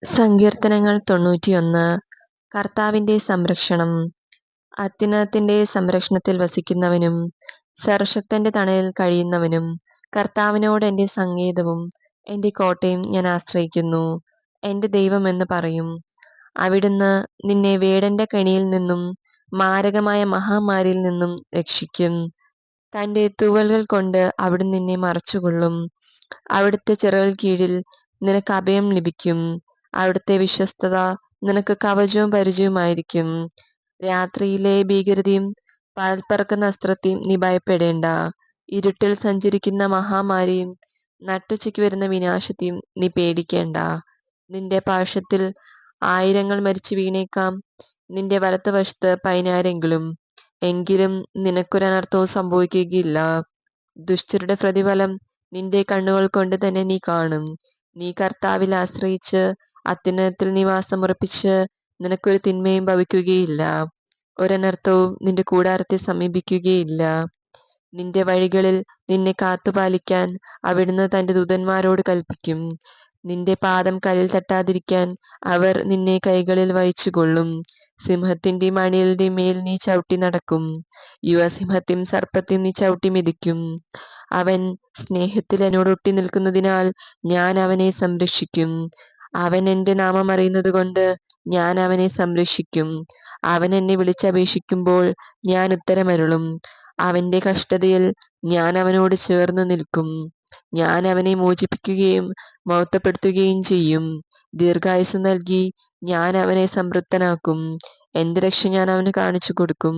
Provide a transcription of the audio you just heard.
സങ്കീർത്തനങ്ങൾ 91. കർത്താവിന്റെ സംരക്ഷണം. അത്യുന്നതത്തിന്റെ സംരക്ഷണത്തിൽ വസിക്കുന്നവനും സർവ്വശക്തന്റെ തണലിൽ കഴിയുന്നവനും കർത്താവിനോട് എന്റെ സങ്കേതവും എന്റെ കോട്ടയും ഞാൻ ആശ്രയിക്കുന്നു, എന്റെ ദൈവമെന്ന് പറയും. അവിടുന്ന് നിന്നെ വേടന്റെ കെണിയിൽ നിന്നും മാരകമായ മഹാമാരിയിൽ നിന്നും രക്ഷിക്കും. തന്റെ തൂവലുകൾ കൊണ്ട് അവിടുന്ന് നിന്നെ മറച്ചുകൊള്ളും. അവിടുത്തെ ചിറകുകൾ കീഴിൽ നിനക്ക് അഭയം ലഭിക്കും. അവിടുത്തെ വിശ്വസ്തത നിനക്ക് കവചവും പരിചയവുമായിരിക്കും. രാത്രിയിലെ ഭീകരതയും പകൽ പറക്കുന്ന അസ്ത്രത്തെയും നീ ഭയപ്പെടേണ്ട. ഇരുട്ടിൽ സഞ്ചരിക്കുന്ന മഹാമാരിയും നട്ടുച്ചയ്ക്ക് വരുന്ന വിനാശത്തെയും നീ പേടിക്കേണ്ട. നിന്റെ പാർശ്വത്തിൽ 1000 മരിച്ചു വീണേക്കാം, നിന്റെ വലത്തുവശത്ത് 10,000 എങ്കിലും നിനക്കൊരനർത്ഥവും സംഭവിക്കുകയില്ല. ദുഷ്ടരുടെ പ്രതിഫലം നിന്റെ കണ്ണുകൾ കൊണ്ട് തന്നെ നീ കാണും. നീ കർത്താവിൽ ആശ്രയിച്ച് അത്യുന്നതത്തിൽ നിവാസമുറപ്പിച്ച് നിനക്കൊരു തിന്മയും ഭവിക്കുകയില്ല, ഒരനർത്ഥവും നിന്റെ കൂടാരത്തെ സമീപിക്കുകയില്ല. നിന്റെ വഴികളിൽ നിന്നെ കാത്തുപാലിക്കാൻ അവിടുന്ന് തന്റെ ദൂതന്മാരോട് കൽപ്പിക്കും. നിന്റെ പാദം കല്ലിൽ തട്ടാതിരിക്കാൻ അവർ നിന്നെ കൈകളിൽ വഹിച്ചുകൊള്ളും. സിംഹത്തിന്റെയും അണിലിന്റെയും മേൽ നീ ചവിട്ടി നടക്കും. യുവസിംഹത്തെയും സർപ്പത്തെയും നീ ചവിട്ടി മെതിക്കും. അവൻ സ്നേഹത്തിൽ എന്നോട് ഒട്ടി നിൽക്കുന്നതിനാൽ ഞാൻ അവനെ സംരക്ഷിക്കും. അവൻ എന്റെ നാമം അറിയുന്നതുകൊണ്ട് ഞാൻ അവനെ സംരക്ഷിക്കും. അവൻ എന്നെ വിളിച്ചപേക്ഷിക്കുമ്പോൾ ഞാൻ ഉത്തരമരുളും. അവന്റെ കഷ്ടതയിൽ ഞാൻ അവനോട് ചേർന്ന് നിൽക്കും. ഞാൻ അവനെ മോചിപ്പിക്കുകയും മഹത്വപ്പെടുത്തുകയും ചെയ്യും. ദീർഘായുസ്സ് നൽകി ഞാൻ അവനെ സംതൃപ്തനാക്കും. എന്റെ രക്ഷ ഞാൻ അവന് കാണിച്ചു കൊടുക്കും.